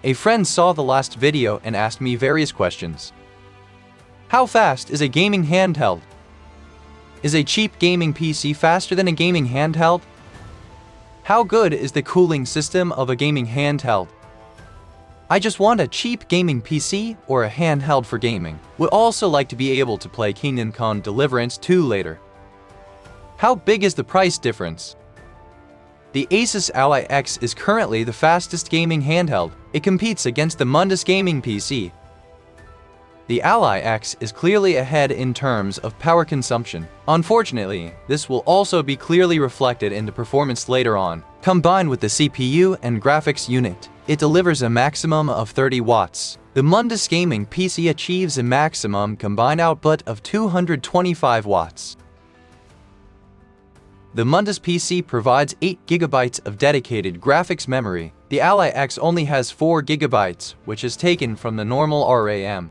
A friend saw the last video and asked me various questions. How fast is a gaming handheld? Is a cheap gaming PC faster than a gaming handheld? How good is the cooling system of a gaming handheld? I just want a cheap gaming PC or a handheld for gaming. Would also like to be able to play Kingdom Come Deliverance 2 later. How big is the price difference? The ASUS Ally X is currently the fastest gaming handheld. It competes against the Mundus gaming PC. The Ally X is clearly ahead in terms of power consumption. Unfortunately, this will also be clearly reflected in the performance later on. Combined with the CPU and graphics unit, it delivers a maximum of 30 watts. The Mundus gaming PC achieves a maximum combined output of 225 watts. The Mundus PC provides 8 GB of dedicated graphics memory. The Ally X only has 4 GB, which is taken from the normal RAM.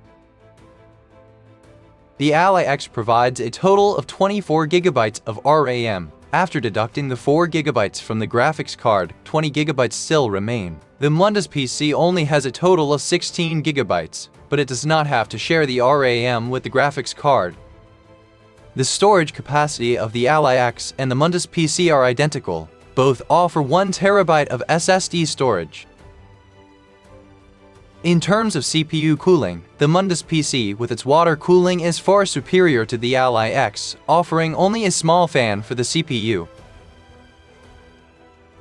The Ally X provides a total of 24 GB of RAM. After deducting the 4 GB from the graphics card, 20 GB still remain. The Mundus PC only has a total of 16 GB, but it does not have to share the RAM with the graphics card. The storage capacity of the Ally X and the Mundus PC are identical. Both offer 1 TB of SSD storage. In terms of CPU cooling, the Mundus PC with its water cooling is far superior to the Ally X, offering only a small fan for the CPU.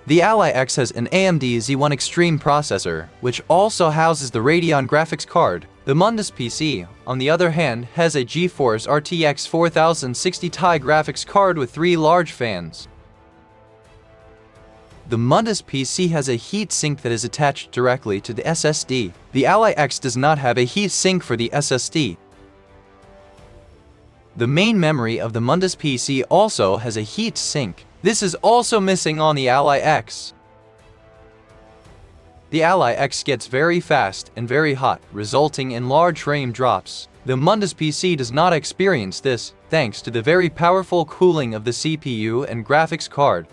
The Ally X has an AMD Zen Extreme processor, which also houses the Radeon graphics card. The Mundus PC, on the other hand, has a GeForce RTX 4060 Ti graphics card with 3 large fans. The Mundus PC has a heat sink that is attached directly to the SSD. The Ally X does not have a heat sink for the SSD. The main memory of the Mundus PC also has a heat sink. This is also missing on the Ally X. The Ally X gets very fast and very hot, resulting in large frame drops. The Mundus PC does not experience this, thanks to the very powerful cooling of the CPU and graphics card.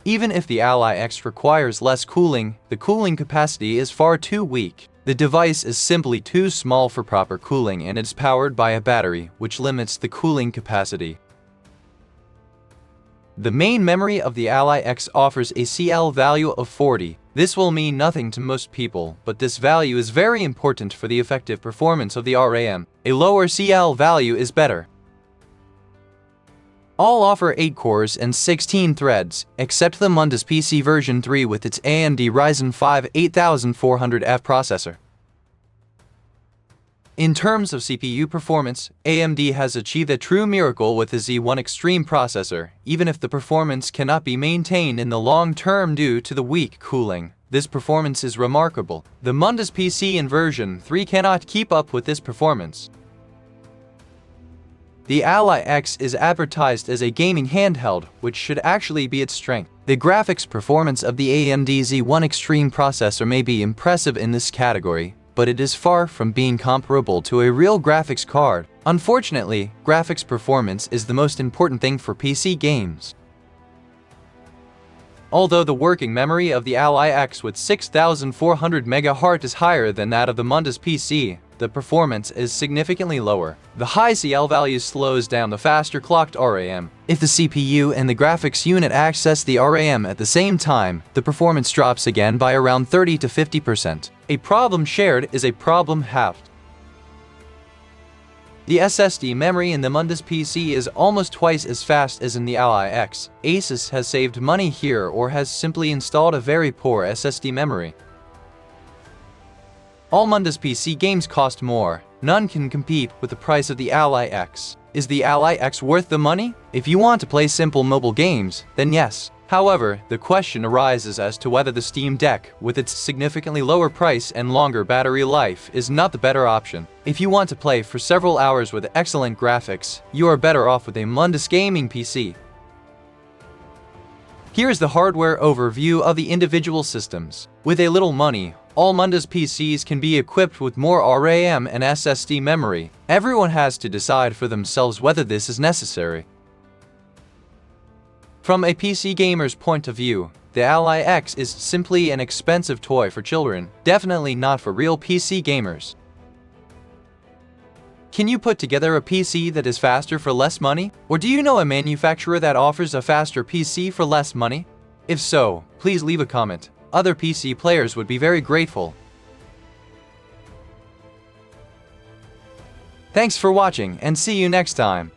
Even if the Ally X requires less cooling, the cooling capacity is far too weak. The device is simply too small for proper cooling and it's powered by a battery, which limits the cooling capacity. The main memory of the Ally X offers a CL value of 40. This will mean nothing to most people, but this value is very important for the effective performance of the RAM. A lower CL value is better. All offer 8 cores and 16 threads, except the Mundus PC version 3 with its AMD Ryzen 5 8400F processor. In terms of CPU performance, AMD has achieved a true miracle with the Zen Extreme processor, even if the performance cannot be maintained in the long term due to the weak cooling. This performance is remarkable. The Mundus PC in version 3 cannot keep up with this performance. The Ally X is advertised as a gaming handheld, which should actually be its strength. The graphics performance of the AMD Zen Extreme processor may be impressive in this category, but it is far from being comparable to a real graphics card. Unfortunately, graphics performance is the most important thing for PC games. Although the working memory of the Ally X with 6400 MHz is higher than that of the Mundus PC, the performance is significantly lower. The high CL value slows down the faster clocked RAM. If the CPU and the graphics unit access the RAM at the same time, the performance drops again by around 30 to 50%. A problem shared is a problem halved. The SSD memory in the Mundus PC is almost twice as fast as in the Ally X. ASUS has saved money here or has simply installed a very poor SSD memory. All Mundus PC games cost more. None can compete with the price of the Ally X. Is the Ally X worth the money? If you want to play simple mobile games, then yes. However, the question arises as to whether the Steam Deck, with its significantly lower price and longer battery life, is not the better option. If you want to play for several hours with excellent graphics, you are better off with a Mundus gaming PC. Here's the hardware overview of the individual systems. With a little money, all Mundus PCs can be equipped with more RAM and SSD memory. Everyone has to decide for themselves whether this is necessary. From a PC gamer's point of view, The Ally X is simply an expensive toy for children, definitely not for real PC gamers. Can you put together a PC that is faster for less money? Or do you know a manufacturer that offers a faster PC for less money? If so, please leave a comment. Other PC players would be very grateful. Thanks for watching and see you next time.